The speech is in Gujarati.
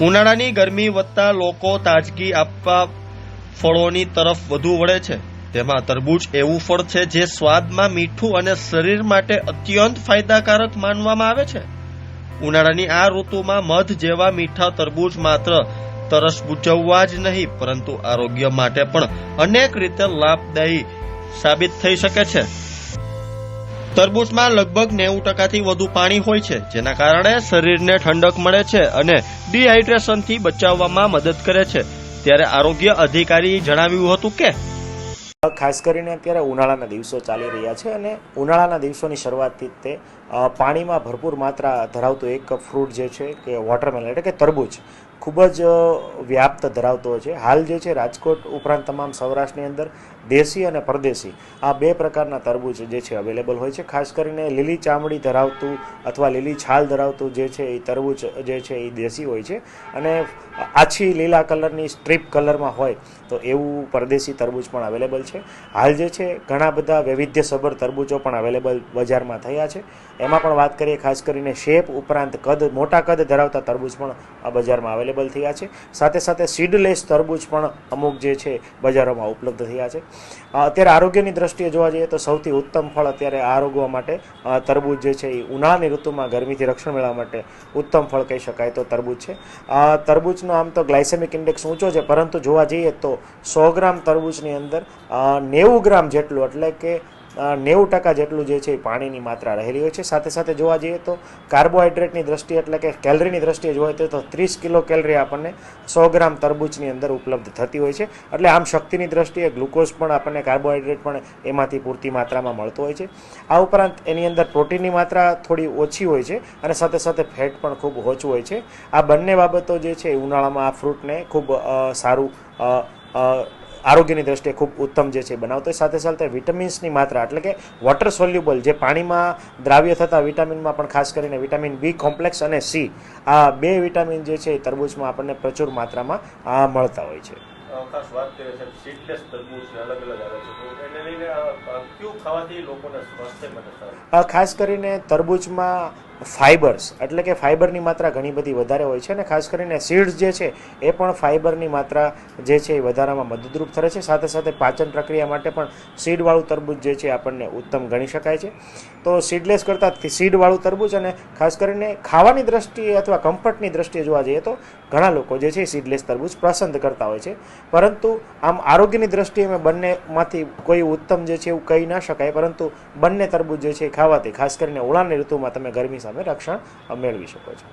ઉનાળાની ગરમી વધતા લોકો તાજગી આપવા ફળોની તરફ વધુ વળે છે। તેમાં તરબૂચ એવું ફળ છે જે સ્વાદમાં મીઠું અને શરીર માટે અત્યંત ફાયદાકારક માનવામાં આવે છે। ઉનાળાની આ ઋતુમાં મધ જેવા મીઠા તરબૂચ માત્ર તરસ બુઝાવવા જ નહીં પરંતુ આરોગ્ય માટે પણ અનેક રીતે લાભદાયી સાબિત થઈ શકે છે। તરબૂચમાં લગભગ 90% વધુ પાણી હોય છે, જેના કારણે શરીરને ઠંડક મળે છે અને ડિહાઇડ્રેશનથી બચાવવામાં મદદ કરે છે। ત્યારે આરોગ્ય અધિકારીએ જણાવ્યું હતું કે ખાસ કરીને અત્યારે ઉનાળાના દિવસો ચાલી રહ્યા છે અને ઉનાળાના દિવસોની શરૂઆતથી તે પાણીમાં ભરપૂર માત્રા ધરાવતું એક ફ્રૂટ જે છે કે વોટરમેલન એટલે કે તરબૂચ ખૂબ જ વ્યાપ્ત ધરાવતો હોય છે। હાલ જે છે રાજકોટ ઉપરાંત તમામ સૌરાષ્ટ્રની અંદર દેશી અને પરદેશી આ બે પ્રકારના તરબૂચ જે છે અવેલેબલ હોય છે। ખાસ કરીને લીલી ચામડી ધરાવતું અથવા લીલી છાલ ધરાવતું જે છે એ તરબૂચ જે છે એ દેશી હોય છે અને આછી લીલા કલરની સ્ટ્રીપ કલરમાં હોય તો એવું પરદેશી તરબૂચ પણ અવેલેબલ છે। હાલ જે છે ઘણા બધા વૈવિધ્યસભર તરબૂચો પણ અવેલેબલ બજારમાં થયા છે। એમાં પણ વાત કરીએ ખાસ કરીને શેપ ઉપરાંત કદ મોટા કદ ધરાવતા તરબૂચ પણ બજારમાં અવેલેબલ થયા છે। સાથે સાથે સીડલેસ તરબૂચ પણ અમુક જે છે બજારોમાં ઉપલબ્ધ થયા છે। અત્યારે આરોગ્યની દ્રષ્ટિએ જોવા જઈએ તો સૌથી ઉત્તમ ફળ અત્યારે આરોગવા માટે તરબૂચ જે છે એ ઉનાળાની ઋતુમાં ગરમીથી રક્ષણ મેળવવા માટે ઉત્તમ ફળ કહી શકાય તો તરબૂચ છે। તરબૂચનો આમ તો ગ્લાયસેમિક ઇન્ડેક્સ ઊંચો છે, પરંતુ જોવા જઈએ તો 100 ગ્રામ તરબૂચની અંદર 90 ગ્રામ જેટલું એટલે કે 90% જેટલું જે છે પાણીની માત્રા રહેલી હોય છે। સાથે સાથે જોવા જઈએ તો કાર્બોહાઈડ્રેટની દ્રષ્ટિએ એટલે કે કેલરીની દ્રષ્ટિએ જોવા જઈએ તો 30 કિલો કેલરી આપણને 100 ગ્રામ તરબૂચની અંદર ઉપલબ્ધ થતી હોય છે। એટલે આમ શક્તિની દ્રષ્ટિએ ગ્લુકોઝ પણ આપણને કાર્બોહાઈડ્રેટ પણ એમાંથી પૂરતી માત્રામાં મળતો હોય છે। આ ઉપરાંત એની અંદર પ્રોટીનની માત્રા થોડી ઓછી હોય છે અને સાથે સાથે ફેટ પણ ખૂબ ઓછું હોય છે। આ બંને બાબતો જે છે ઉનાળામાં આ ફ્રૂટને ખૂબ સારું આરોગ્યની દ્રષ્ટિએ ખૂબ ઉત્તમ જે છે બનાવતો હોય। સાથે સાથે વિટામિન્સની માત્રા એટલે કે વોટર સોલ્યુબલ જે પાણીમાં દ્રાવ્ય થતા વિટામિનમાં પણ ખાસ કરીને વિટામિન બી કોમ્પ્લેક્સ અને સી આ બે વિટામિન જે છે તરબૂચમાં આપણને પ્રચુર માત્રામાં મળતા હોય છે। ખાસ વાત કરીએ છે સીડલેસ તરબૂચ અલગ અલગ આવે છે, તો એને લઈને કયું ખાવાથી લોકોને સ્વાસ્થ્ય માટે સારું? ખાસ કરીને તરબૂચમાં ફાઇબર્સ એટલે કે ફાઇબરની માત્રા ઘણી બધી વધારે હોય છે અને ખાસ કરીને સીડ્સ જે છે એ પણ ફાઇબરની માત્રા જે છે એ વધારામાં મદદરૂપ કરે છે। સાથે સાથે પાચન પ્રક્રિયા માટે પણ સીડવાળું તરબૂચ જે છે આપણને ઉત્તમ ગણી શકાય છે। તો સીડલેસ કરતાં સીડવાળું તરબૂચ અને ખાસ કરીને ખાવાની દ્રષ્ટિએ અથવા કમ્ફર્ટની દ્રષ્ટિએ જોવા જઈએ તો ઘણા લોકો જે છે સીડલેસ તરબૂચ પસંદ કરતા હોય છે, પરંતુ આમ આરોગ્યની દ્રષ્ટિએ મેં બંનેમાંથી કોઈ ઉત્તમ જે છે એવું કહી ના શકાય, પરંતુ બંને તરબૂચ જે છે ખાવાથી ખાસ કરીને ઉનાળાની ઋતુમાં તમે ગરમી સામે રક્ષણ મેળવી શકો છો।